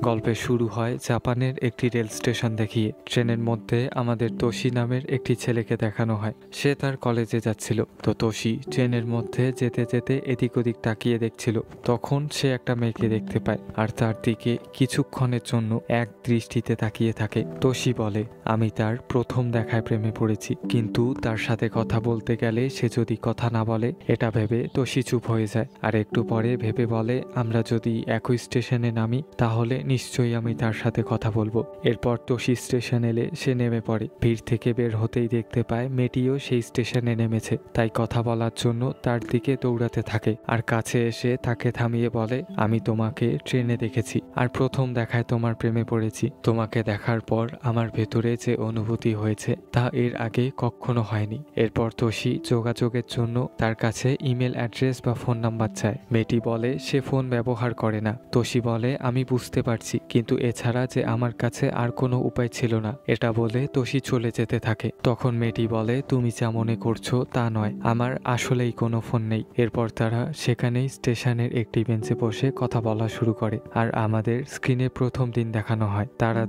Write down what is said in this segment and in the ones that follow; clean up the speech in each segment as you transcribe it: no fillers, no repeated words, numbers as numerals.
গল্পের শুরু হয় জাপানের একটি রেল স্টেশন দেখিয়ে। ট্রেনের মধ্যে আমাদের তোশি নামের একটি ছেলেকে দেখানো হয়। সে তার কলেজে যাচ্ছিল। তো তোশি ট্রেনের মধ্যে যেতে যেতে এদিক ওদিক তাকিয়ে দেখছিল। তখন সে একটা মেয়েকে দেখতে পায় আর তার দিকে কিছুক্ষণের জন্য এক দৃষ্টিতে তাকিয়ে থাকে। তোশি বলে, আমি তার প্রথম দেখায় প্রেমে পড়েছি, কিন্তু তার সাথে কথা বলতে গেলে সে যদি কথা না বলে এটা ভেবে তোশি চুপ হয়ে যায়। আর একটু পরে ভেবে বলে, আমরা যদি একই স্টেশনে নামি তাহলে নিশ্চয়ই আমি তার সাথে কথা বলবো। এরপর তোশি স্টেশন এলে সে নেমে পড়ে। ভিড় থেকে বের হতেই দেখতে পায় মেয়েটিও সেই স্টেশনে নেমেছে, তাই কথা বলার জন্য তার দিকে দৌড়াতে থাকে আর কাছে এসে তাকে থামিয়ে বলে, আমি তোমাকে ট্রেনে দেখেছি আর প্রথম দেখায় তোমার প্রেমে পড়েছি। তোমাকে দেখার পর আমার ভেতরে যে অনুভূতি হয়েছে তা এর আগে কখনো হয়নি। এরপর তোশি যোগাযোগের জন্য তার কাছে ইমেল অ্যাড্রেস বা ফোন নাম্বার চায়। মেয়েটি বলে সে ফোন ব্যবহার করে না। তোশি বলে, আমি বুঝতে পারছি, কিন্তু এছাড়া যে আমার কাছে আর কোনো উপায় ছিল না। এটা বলে তোশি চলে যেতে থাকে। তখন মেয়েটি বলে, তুমি যা মনে করছো তা নয়, আমার আসলেই কোনো ফোন নেই। এরপর তারা সেখানেই স্টেশনের একটি বেঞ্চে বসে কথা বলা শুরু করে আর আমাদের স্ক্রিনে প্রথম দিন দেখানো হয়। তারা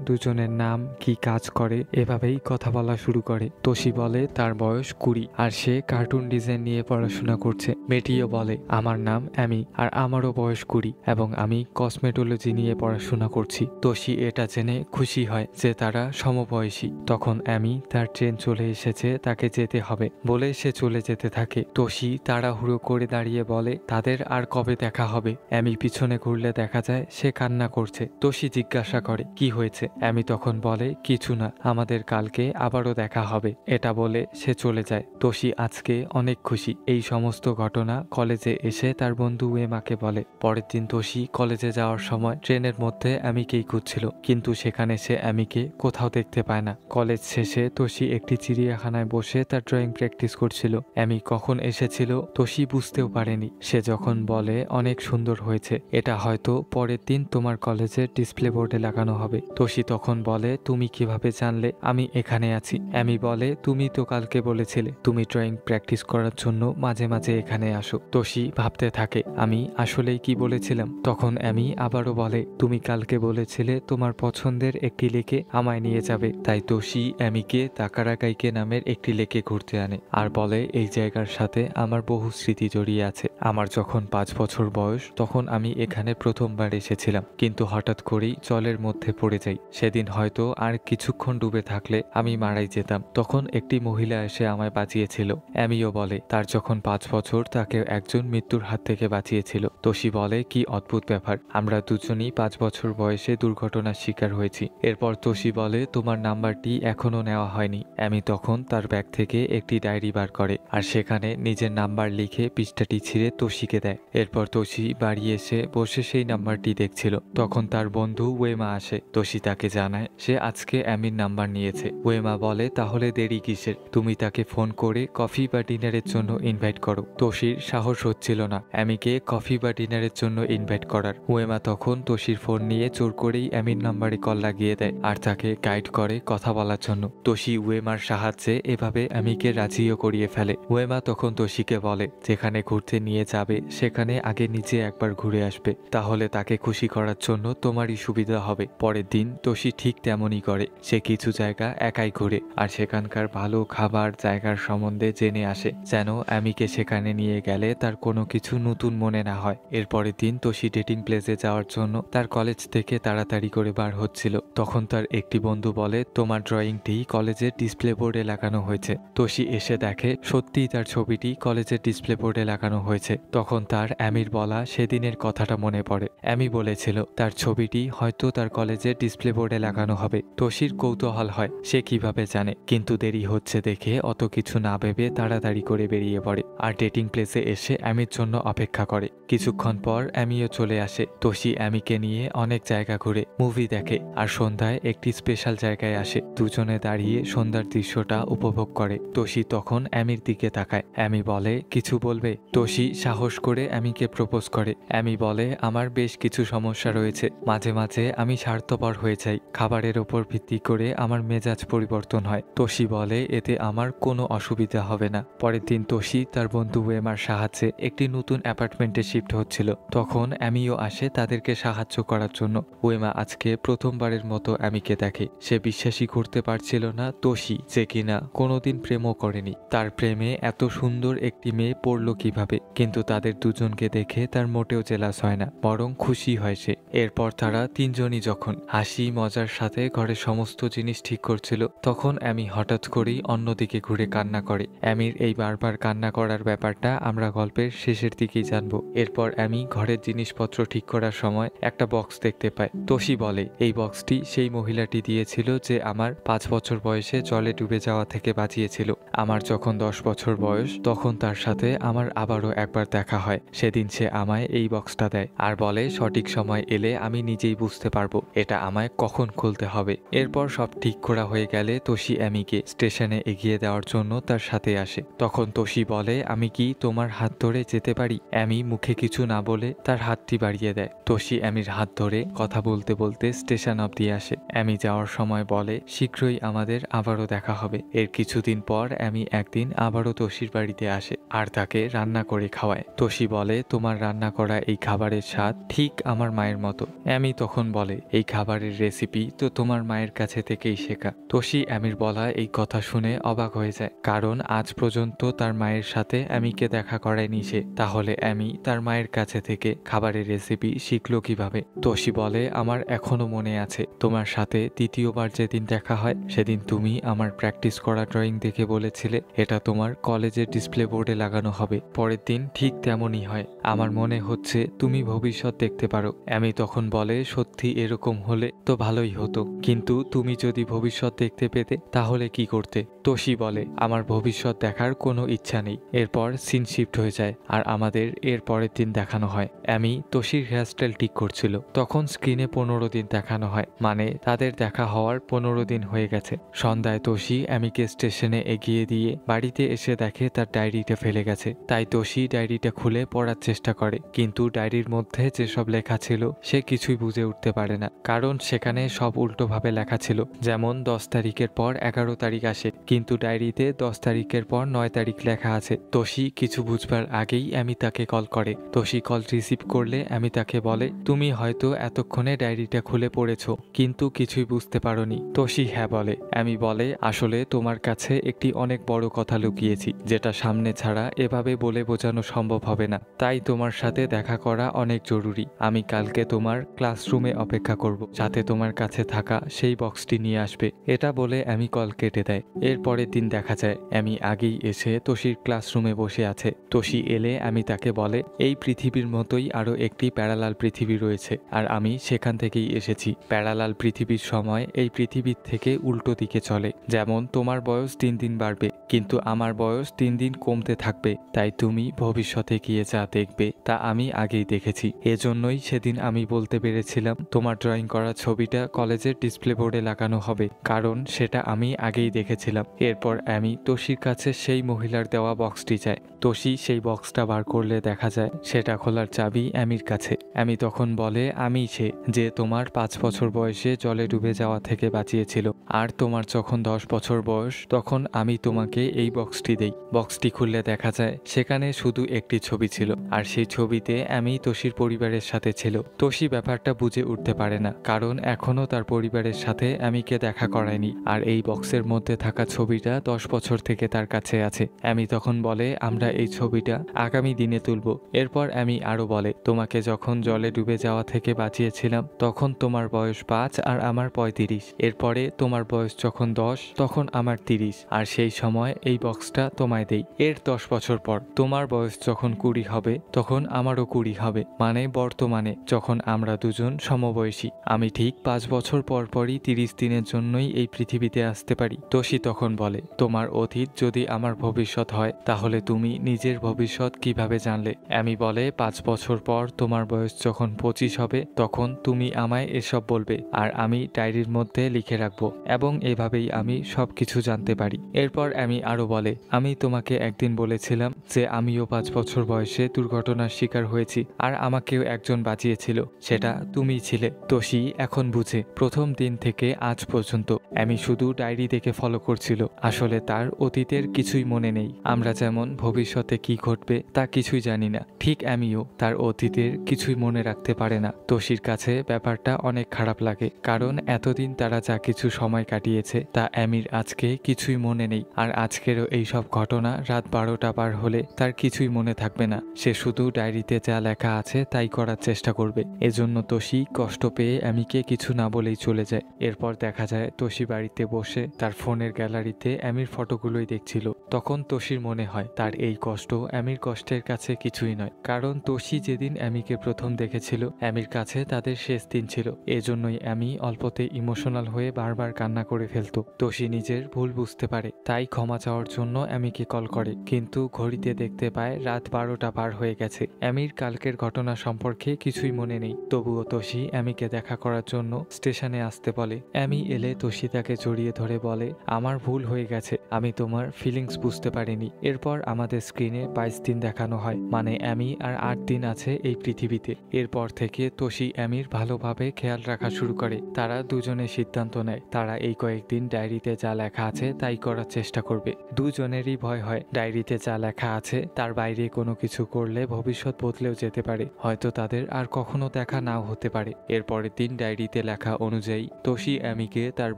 দুজনের নাম, কি কাজ করে এভাবেই কথা বলা শুরু করে। তোশি বলে তার বয়স 20 আর সে কার্টুন ডিজাইন নিয়ে পড়াশোনা করছে। মেয়েটিও বলে, আমার নাম অ্যামি আর আমারও বয়স 20 এবং আমি কসমেটোলজি নিয়ে পড়াশোনা করছি। তোশি এটা জেনে খুশি হয় যে তারা সমবয়সী। তখন অ্যামি তার ট্রেন চলে এসেছে, তাকে যেতে হবে বলে সে চলে যেতে থাকে। তোশি তাড়াহুড়ো করে দাঁড়িয়ে বলে, তাদের আর কবে দেখা হবে? অ্যামি পিছনে ঘুরলে দেখা যায় সে কান্না করছে। তোশি জিজ্ঞাসা করে, কি হয়েছে? অ্যামি তখন বলে, কিছু না, আমাদের কালকে আবারও দেখা হবে। এটা বলে সে চলে যায়। তোশি আজকে অনেক খুশি। এই সমস্ত ঘটনা কলেজে এসে তার বন্ধু ওয়েমাকে বলে। পরের দিন তোশি কলেজে যাওয়ার সময় ট্রেনের মধ্যে অ্যামিকেই খুঁজছিল, কিন্তু সেখানে সে অ্যামিকে কোথাও দেখতে পায় না। কলেজ শেষে তোশি একটি চিড়িয়াখানায় বসে তার ড্রয়িং প্র্যাকটিস করছিল। অ্যামি কখন এসেছিল তোশি বুঝতেও পারেনি। সে যখন বলে, অনেক সুন্দর হয়েছে, এটা হয়তো পরের দিন তোমার কলেজের ডিসপ্লে বোর্ডে লাগানো হবে। তোশি তখন বলে, তুমি কিভাবে জানলে আমি এখানে আছি? অ্যামি বলে, তুমি তো কালকে বলেছিলে তুমি ড্রয়িং প্র্যাকটিস করার জন্য মাঝে মাঝে এখানে আসো। তোশি ভাবতে থাকে, আমি আসলেই কি বলেছিলাম? তখন অ্যামি আবারও বলে, তুমি কালকে বলেছিলে তোমার পছন্দের একটি লেকে আমায় নিয়ে যাবে। তাই তোশি অ্যামিকে তাকারাকাইকে নামের একটি লেকে ঘুরতে আনে আর বলে, এই জায়গার সাথে আমার বহু স্মৃতি জড়িয়ে আছে। আমার যখন 5 বছর বয়স তখন আমি এখানে প্রথমবার এসেছিলাম, কিন্তু হঠাৎ করেই জলের মধ্যে পড়ে যাই। সেদিন হয়তো আর কিছুক্ষণ ডুবে থাকলে আমি মারাই যেতাম। তখন একটি মহিলা এসে আমায় বাঁচিয়েছিল। অ্যামিও বলে, তার যখন 5 বছর তাকে একজন মৃত্যুর হাত থেকে বাঁচিয়েছিল। তোশি বলে, কি অদ্ভুত ব্যাপার, আমরা দুজনই 5 বছর বয়সে দুর্ঘটনার শিকার হয়েছি। এরপর তোশি বলে, তোমার নাম্বারটি এখনো নেওয়া হয়নি। অ্যামি তখন তার ব্যাগ থেকে একটি ডায়েরি বার করে আর সেখানে নিজের নাম্বার লিখে পৃষ্ঠাটি ছিঁড়ে তোশিকে দেয়। এরপর তোশি বাড়ি এসে বসে সেই নাম্বারটি দেখছিল। তখন তার বন্ধু ওয়েমা আসে। তোশি তাকে জানায় সে আজকে অ্যামির নাম্বার নিয়েছে। ওয়েমা বলে, তাহলে দেরি কিসের? তুমি তাকে ফোন করে কফি বা ডিনারের জন্য ইনভাইট করো। তোশির সাহস হচ্ছিল না অ্যামিকে কফি বা ডিনারের জন্য ইনভাইট করার। ওয়েমা তখন তোশির ফোন নিয়ে জোর করেই অ্যামির নাম্বারে কল লাগিয়ে দেয় আর তাকে গাইড করে কথা বলার জন্য। তোশি ওয়েমার সাহায্যে এভাবে অ্যামিকে রাজিও করিয়ে ফেলে। ওয়েমা তখন তোশিকে বলে, যেখানে ঘুরতে নিয়ে যাবে সেখানে আগে নিজে একবার ঘুরে আসবে, তাহলে তাকে খুশি করার জন্য তোমারই সুবিধা হবে। পরের দিন তোশি ঠিক তেমনই করে। সে কিছু জায়গা একাই ঘুরে আর সেখানকার ভালো খাবার জায়গার সম্বন্ধে জেনে আসে, যেন অ্যামিকে সেখানে নিয়ে গেলে তার কোনো কিছু নতুন মনে না হয়। এরপরের দিন তোশি ডেটিং প্লেসে যাওয়ার জন্য তার কলেজ থেকে তাড়াতাড়ি করে বার হচ্ছিল। তখন তার একটি বন্ধু বলে, তোমার ড্রয়িংটি কলেজের ডিসপ্লে বোর্ডে লাগানো হয়েছে। তোশি এসে দেখে সত্যিই তার ছবিটি কলেজের ডিসপ্লে বোর্ডে লাগানো হয়েছে। তখন তার অ্যামির বলা সেদিনের কথাটা মনে পড়ে। অ্যামি বলেছিল তার ছবিটি হয়তো তার কলেজের ডিসপ্লে বোর্ডে লাগানো হবে। তোশির কৌতূহল হয় সে কিভাবে জানে, কিন্তু দেরি হচ্ছে দেখে অত কিছু না ভেবে তাড়াতাড়ি করে বেরিয়ে পড়ে আর ডেটিং প্লেসে এসে অ্যামির জন্য অপেক্ষা করে। কিছুক্ষণ পর অ্যামিও চলে আসে। তোশি অ্যামিকে নিয়ে অনেক জায়গা ঘুরে, মুভি দেখে আর সন্ধ্যায় একটি স্পেশাল জায়গায় আসে। দুজনে দাঁড়িয়ে সন্ধ্যার দৃশ্যটা উপভোগ করে। তোশি তখন অ্যামির দিকে তাকায়। অ্যামি বলে, কিছু বলবে? তোশি সাহস করে অ্যামিকে প্রপোজ করে। অ্যামি বলে, আমার বেশ কিছু সমস্যা রয়েছে, মাঝে মাঝে আমি স্বার্থপর হয়ে যাই, খাবারের ওপর ভিত্তি করে আমার মেজাজ পরিবর্তন হয়। তোশি বলে, এতে আমার কোনো অসুবিধা হবে না। পরের দিন তোশি তার বন্ধু ওয়েমার সাহায্যে একটি নতুন অ্যাপার্টমেন্টে শিফট হচ্ছিল। তখন অ্যামিও আসে তাদেরকে সাহায্য সাহায্য করার জন্য। উয়েমা আজকে প্রথমবারের মতো অ্যামিকে দেখে। সে বিশ্বাসই করতে পারছিল না তোশি, যে কিনা কোনোদিন প্রেমও করেনি, তার প্রেমে এত সুন্দর একটি মেয়ে পড়ল কিভাবে। কিন্তু তাদের দুজনকে দেখে তার মোটেও জেলাস হয় না, বরং খুশি হয় সে। এরপর তারা তিনজনই যখন হাসি মজার সাথে ঘরের সমস্ত জিনিস ঠিক করছিল, তখন অ্যামি হঠাৎ করেই অন্যদিকে ঘুরে কান্না করে। অ্যামির এই বারবার কান্না করার ব্যাপারটা আমরা গল্পের শেষের দিকেই জানবো। এরপর অ্যামি ঘরের জিনিসপত্র ঠিক করার সময় একটা বক্স দেখতে পায়। তোশি বলে এই বক্সটি সেই মহিলাটি দিয়েছিল যে আমার 5 বছর বয়সে জলে ডুবে যাওয়া থেকে বাঁচিয়েছিল। আমার যখন 10 বছর বয়স, তখন তার সাথে আমার আবারও একবার দেখা হয়। সেদিন সে আমায় এই বক্সটা দেয় আর বলে সঠিক সময় এলে আমি নিজেই বুঝতে পারবো এটা আমায় কখন খুলতে হবে। এরপর সব ঠিক করা হয়ে গেলে তোশি অ্যামিকে স্টেশনে এগিয়ে দেওয়ার জন্য তার সাথে আসে। তখন তোশি বলে আমি কি তোমার হাত ধরে যেতে পারি? অ্যামি মুখে কিছু না বলে তার হাতটি বাড়িয়ে দেয়। তোশি অ্যামির হাত ধরে কথা বলতে বলতে স্টেশন অবধি আসে। অ্যামি যাওয়ার সময় বলে শীঘ্রই আমাদের আবারও দেখা হবে। এর কিছুদিন পর অ্যামি একদিন আবারও তোশির বাড়িতে আসে আর তাকে রান্না করে খাওয়ায়। তোশি বলে তোমার রান্না করা এই খাবারের স্বাদ ঠিক আমার মায়ের মতো। অ্যামি তখন বলে এই খাবারের রেসিপি তো তোমার মায়ের কাছে থেকেই শেখা। তোশি অ্যামির বলা এই কথা শুনে অবাক হয়ে যায়, কারণ আজ পর্যন্ত তার মায়ের সাথে অ্যামিকে দেখা করায়নি সে। তাহলে অ্যামি তার মায়ের কাছে থেকে খাবারের রেসিপি শিখলো কিভাবে? তোশি বলে আমার এখনো মনে আছে তোমার সাথে দ্বিতীয়বার যেদিন দেখা হয়, সেদিন তুমি আমার প্র্যাকটিস করা ড্রয়িং দেখে বলেছিলে এটা তোমার কলেজের ডিসপ্লে বোর্ডে লাগানো হবে। পরের দিন ঠিক তেমনই হয়। আমার মনে হচ্ছে তুমি ভবিষ্যৎ দেখতে পারো। অ্যামি তখন বলে সত্যি এরকম হলে তো ভালোই হতো, কিন্তু তুমি যদি ভবিষ্যৎ দেখতে পেতে তাহলে কি করতে? তোশি বলে আমার ভবিষ্যৎ দেখার কোনো ইচ্ছা নেই। এরপর সিন শিফট হয়ে যায় আর আমাদের এর পরের দিন দেখানো হয় অ্যামি তোশির হেয়ারস্টাইল ঠিক করছিল। তখন স্ক্রিনে 15 দিন দেখানো হয়, মানে তাদের দেখা হওয়ার 15 দিন হয়ে গেছে। সন্ধ্যায় তোশি অ্যামিকে স্টেশনে এগিয়ে দিয়ে বাড়িতে এসে দেখে তার ডায়েরিটা ফেলে গেছে। তাই তোশি ডায়েরিটা খুলে পড়ার চেষ্টা করে, কিন্তু ডায়েরির মধ্যে যেসব লেখা ছিল সে কিছুই বুঝে উঠতে পারে না, কারণ সেখানে সব উল্টোভাবে লেখা ছিল। যেমন 10 তারিখের পর 11 তারিখ আসে, কিন্তু ডায়েরিতে 10 তারিখের পর 9 তারিখ লেখা আছে। তোশি কিছু বুঝবার আগেই অ্যামি তাকে কল করে। তোশি কল রিসিভ করলে অ্যামি তাকে বলে তুমি হয়তো এতক্ষণে ডায়েরিটা খুলে পড়েছো, কিন্তু কিছুই বুঝতে পারোনি। তোশি হ্যাঁ বলে। অ্যামি বলে আসলে তোমার কাছে একটি অনেক বড় কথা লুকিয়েছি, যেটা সামনে ছাড়া এভাবে বলে বোঝানো সম্ভব হবে না। তাই তোমার সাথে দেখা করা অনেক জরুরি। আমি কালকে তোমার ক্লাসরুমে অপেক্ষা করব, সাথে তোমার কাছে থাকা সেই বক্সটি নিয়ে আসবে। এটা বলে অ্যামি কল কেটে দেয়। এর পরের দিন দেখা যায় অ্যামি আগেই এসে তোশির ক্লাসরুমে বসে আছে। তোশি এলে অ্যামি তাকে বলে এই পৃথিবীর মতোই আরো একটি প্যারালাল পৃথিবী রয়েছে আর আমি সেখান থেকেই এসেছি। প্যারালাল পৃথিবীর সময় এই পৃথিবীর থেকে উল্টো দিকে চলে। যেমন তোমার বয়স 3 দিন বাড়বে, কিন্তু আমার বয়স 3 দিন কমতে থাকবে। তাই তুমি ভবিষ্যতে গিয়ে যা দেখবে তা আমি আগেই দেখেছি। এজন্যই সেদিন আমি বলতে পেরেছিলাম তোমার ড্রয়িং করা ছবিটা কলেজের ডিসপ্লে বোর্ডে লাগানো হবে, কারণ সেটা আমি আগেই দেখেছিলাম। এরপর অ্যামি তোশির কাছে সেই মহিলার দেওয়া বক্সটি চায়। তোশি সেই বক্সটা বার করলে দেখা যায় সেটা খোলার চাবি অ্যামির কাছে। অ্যামি তখন বলে আমিই সে যে তোমার 5 বছর বয়সে জলে ডুবে যাওয়া থেকে বাঁচিয়েছিল, আর তোমার যখন 10 বছর বয়স তখন আমি তোমাকে এই বক্সটি দেই। বক্সটি খুললে দেখা যায় সেখানে শুধু একটি ছবি ছিল, আর সেই ছবিতে অ্যামি তোশির পরিবারের সাথে ছিল। তোশি ব্যাপারটা বুঝে উঠতে পারে না, কারণ এখনো তার পরিবারের সাথে অ্যামিকে দেখা করায়নি, আর এই বক্সের মধ্যে থাকা ছবিটা 10 বছর থেকে তার কাছে আছে। অ্যামি তখন বলে আমরা এই ছবিটা আগামী দিনে তুলব। এরপর অ্যামি আরো বলে তোমাকে যখন জলে ডুবে যাওয়া থেকে বাঁচিয়েছিলাম তখন তোমার বয়স 5 আর আমার 35। এরপরে তোমার বয়স যখন 10 তখন আমার 30, আর সেই সময় এই বক্সটা তোমায় দেই। এর 10 বছর পর তোমার বয়স যখন 20 হবে তখন আমারও 20 হবে, মানে বর্তমানে যখন আমরা দুজন সমবয়সী। আমি ঠিক 5 বছর পর পরই 30 দিনের জন্যই এই পৃথিবীতে আসতে পারি। তোশি তখন বলে তোমার অতীত যদি আমার ভবিষ্যৎ হয় তাহলে তুমি নিজের ভবিষ্যৎ কিভাবে জানলে? অ্যামি বলে 5 বছর পর তোমার বয়স যখন 25 হবে তখন তুমি আমায় এসব বলবে, আর আমি ডায়েরির মধ্যে লিখে রাখবো, এবং এভাবেই আমি সবকিছু জানতে পারি। এরপর অ্যামি অ্যামি আরও বলে, আমি তোমাকে একদিন বলেছিলাম যে আমিও 5 বছর বয়সে দুর্ঘটনার শিকার হয়েছি আর আমাকেও একজন বাঁচিয়েছিল, সেটা তুমিই ছিলে। তোশি এখন বুঝে প্রথম দিন থেকে আজ পর্যন্ত অ্যামি শুধু ডায়েরি দেখে ফলো করছিল, আসলে তার অতীতের কিছুই মনে নেই। আমরা যেমন ভবিষ্যতে কি ঘটবে তা কিছুই জানি না, ঠিক অ্যামিও তার অতীতের কিছুই মনে রাখতে পারে না। তোশির কাছে ব্যাপারটা অনেক খারাপ লাগে, কারণ এতদিন তারা যা কিছু সময় কাটিয়েছে তা অ্যামির আজকে কিছুই মনে নেই। আর আজকেরও এইসব ঘটনা রাত 12টা পার হলে তার কিছুই মনে থাকবে না। সে শুধু ডায়েরিতে যা লেখা আছে তাই করার চেষ্টা করবে। এজন্য তোশি কষ্ট পেয়ে অ্যামিকে কিছু না বলেই চলে যায়। এরপর দেখা যায় তোশি বাড়িতে বসে তার ফোনের গ্যালারিতে অ্যামির ফটোগুলোই দেখছিল। তখন তোশির মনে হয় তার এই কষ্ট অ্যামির কষ্টের কাছে কিছুই নয়, কারণ তোশি যেদিন অ্যামিকে প্রথম দেখেছিল অ্যামির কাছে তাদের শেষ দিন ছিল। এজন্যই অ্যামি অল্পতে ইমোশনাল হয়ে বারবার কান্না করে ফেলতো। তোশি নিজের ভুল বুঝতে পারে, তাই ক্ষমা চাওয়ার জন্য অ্যামিকে কল করে, কিন্তু ঘড়িতে দেখতে পায় রাত 12টা পার হয়ে গেছে। অ্যামির কালকের ঘটনা সম্পর্কে কিছুই মনে নেই। তবুও তোশি অ্যামিকে দেখা করার জন্য স্টেশনে আসতে বলে। অ্যামি এলে তোশি তাকে জড়িয়ে ধরে বলে, আমার ভুল হয়ে গেছে, আমি তোমার ফিলিংস বুঝতে পারিনি। এরপর আমাদের স্ক্রিনে 22 দিন দেখানো হয়, মানে অ্যামি আর 8 দিন আছে এই পৃথিবীতে। এরপর থেকে তোশি অ্যামির ভালোভাবে খেয়াল রাখা শুরু করে। তারা দুজনে সিদ্ধান্ত নেয় তারা এই কয়েকদিন ডায়েরিতে যা লেখা আছে তাই করার চেষ্টা করবে। দুজনেরই ভয় হয় ডায়েরিতে যা লেখা আছে তার বাইরে কোনো কিছু করলে ভবিষ্যৎ বদলেও যেতে পারে, হয়তো তাদের আর কখনো দেখা নাও হতে পারে। এরপরের দিন ডায়েরিতে লেখা অনুযায়ী তোশি অ্যামিকে তার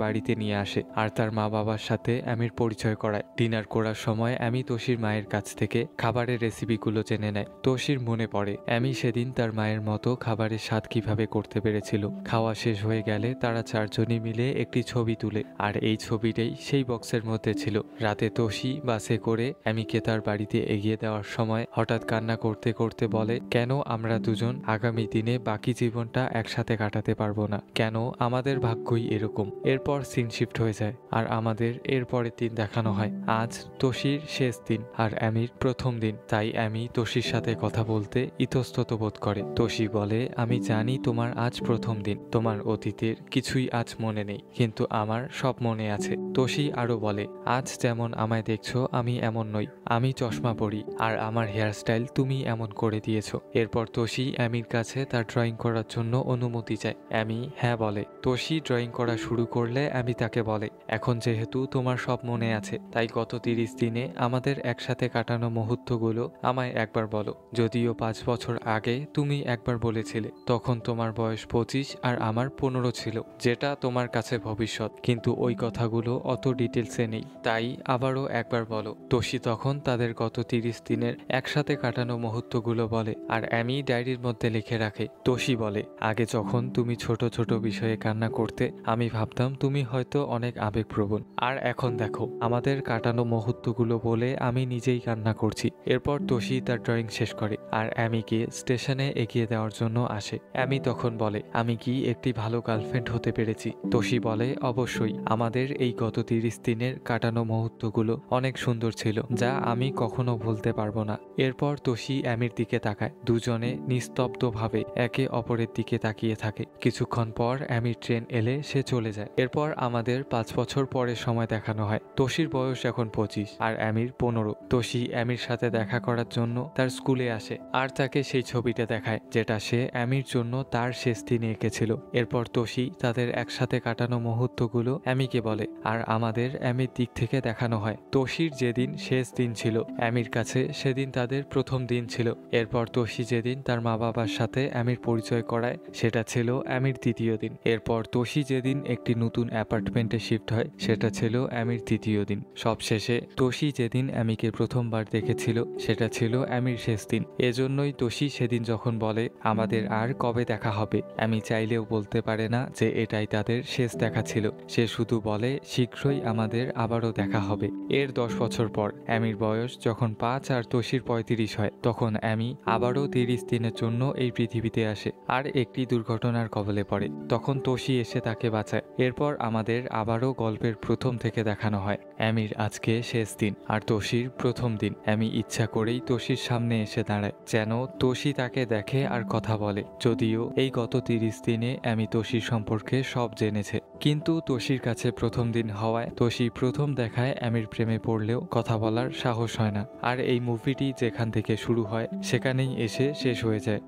বাড়িতে নিয়ে আসে আর তার মা বাবার সাথে অ্যামির পরিচয় করায়। ডিনার করার সময় অ্যামি তোশির মায়ের কাছ থেকে খাবারের রেসিপিগুলো জেনে নেয়। তোশির মনে পড়ে অ্যামি সেদিন তার মায়ের মতো খাবারের স্বাদ কিভাবে করতে পেরেছিল। খাওয়া শেষ হয়ে গেলে তারা চারজনই মিলে একটি ছবি তুলে, আর এই ছবিটাই সেই বক্সের মধ্যে ছিল। রাতে তোশি বাসে করে অ্যামিকে তার বাড়িতে এগিয়ে দেওয়ার সময় হঠাৎ কান্না করতে করতে বলে, কেন আমরা দুজন আগামী দিনে বাকি জীবনটা একসাথে কাটাতে পারবো না, কেন আমাদের ভাগ্যই এরকম। এরপর সিন শিফট হয়ে যায় আর আমাদের এরপরের দিন দেখানো হয়। আজ তোশির শেষ দিন আর অ্যামির প্রথম দিন, তাই অ্যামি তোশির সাথে কথা বলতে ইতস্তত বোধ করে। তোশি বলে, আমি জানি তোমার আজ প্রথম দিন, তোমার অতীতের কিছুই আজ মনে নেই, কিন্তু আমার সব মনে আছে। তোশি আরো বলে, আজ যেমন আমায় দেখছো আমি এমন নই, আমি চশমা পরি আর আমার হেয়ারস্টাইল তুমি এমন করে দিয়েছো। এরপর তোশি অ্যামির কাছে তার ড্রয়িং করার জন্য অনুমতি চায়। অ্যামি হ্যাঁ বলে। তোশি ড্রয়িং করা শুরু করলে অ্যামি তাকে বলে, এখন যেহেতু তোমার সব মনে আছে তাই গত 30 দিনে আমাদের একসাথে কাটানো মুহূর্তগুলো আমায় একবার বলো। যদিও 5 বছর আগে তুমি একবার বলেছিলে তখন তোমার বয়স 25 আর আমার 15 ছিল, যেটা তোমার কাছে ভবিষ্যৎ, কিন্তু ওই কথাগুলো অত ডিটেলসে নেই, তাই আবারও একবার বলো। তোশি তখন তাদের গত 30 দিনের একসাথে কাটানো মুহূর্তগুলো বলে আর অ্যামি ডায়েরির মধ্যে লিখে রাখে। তোশি বলে, আগে যখন তুমি ছোট ছোট বিষয়ে কান্না করতে আমি ভাবতাম তুমি হয়তো অনেক আবেগপ্রবণ, আর এখন দেখো আমাদের কাটানো মুহূর্তগুলো বলে আমি নিজেই কান্না করছি। এরপর তোশি তার ড্রয়িং শেষ করে আর অ্যামিকে স্টেশনে এগিয়ে দেওয়ার জন্য আসে। অ্যামি তখন বলে, আমি কি একটি ভালো গার্লফ্রেন্ড হতে পেরেছি? তোশি বলে, অবশ্যই, আমাদের এই গত 30 দিনের কাটানো মুহূর্তগুলো অনেক সুন্দর ছিল, যা আমি কখনো ভুলতে পারবো না। এরপর তোশি অ্যামির দিকে তাকায়, দুজনে নিস্তব্ধভাবে একে অপরের দিকে তাকিয়ে থাকে। কিছুক্ষণ পর অ্যামির ট্রেন এলে সে চলে যায়। এরপর আমাদের 5 বছর পরের সময় দেখানো হয়। তোশির বয়স এখন 25 আর অ্যামির 15। তোশি অ্যামির সাথে দেখা করার জন্য তার স্কুলে আসে আর তাকে সেই ছবিটা দেখায় যেটা সে অ্যামির জন্য তার শেষ দিনে এঁকেছিল। এরপর তোশি তাদের একসাথে কাটানো মুহূর্তগুলো অ্যামিকে বলে আর আমাদের অ্যামির দিক থেকে দেখানো হয়। তোশির যেদিন শেষ দিন ছিল অ্যামির কাছে সেদিন তাদের প্রথম দিন ছিল। এরপর তোশি যেদিন তার মা বাবার সাথে অ্যামির পরিচয় করায় সেটা ছিল অ্যামির তৃতীয় দিন। এরপর তোশি যেদিন একটি নতুন অ্যাপার্টমেন্টে শিফট হয় সেটা ছিল অ্যামির তৃতীয় দিন। সবশেষে তোশি যেদিন অ্যামিকে প্রথমবার দেখেছিল সেটা ছিল অ্যামির শেষ দিন। এজন্যই তোশি সেদিন যখন বলে আমাদের আর কবে দেখা হবে, অ্যামি চাইলেও বলতে পারে না যে এটাই তাদের শেষ দেখা ছিল। সে শুধু বলে শীঘ্রই আমাদের আবারও দেখা হবে। এর 10 বছর পর অ্যামির বয়স যখন 5 আর তোশির 35 হয় তখন অ্যামি আবারও 30 দিনের জন্য এই পৃথিবীতে আসে আর একটি দুর্ঘটনার কবলে পড়ে। তখন তোশি এসে তাকে বাঁচায়। এরপর আমাদের আবারও গল্পের প্রথম থেকে দেখানো হয়। অ্যামির আজকে শেষ শেষ দিন আর তোষির প্রথম দিন। অ্যামি ইচ্ছা করেই তোষির সামনে এসে দাঁড়ায় যেন তোষি তাকে দেখে আর কথা বলে। যদিও এই গত 30 দিনে অ্যামি তোষির সম্পর্কে সব জেনেছে, কিন্তু তোষির কাছে প্রথম দিন হওয়ায় তোষি প্রথম দেখায় অ্যামির প্রেমে পড়লেও কথা বলার সাহস হয় না। আর এই মুভিটি যেখান থেকে শুরু হয় সেখানেই এসে শেষ হয়ে যায়।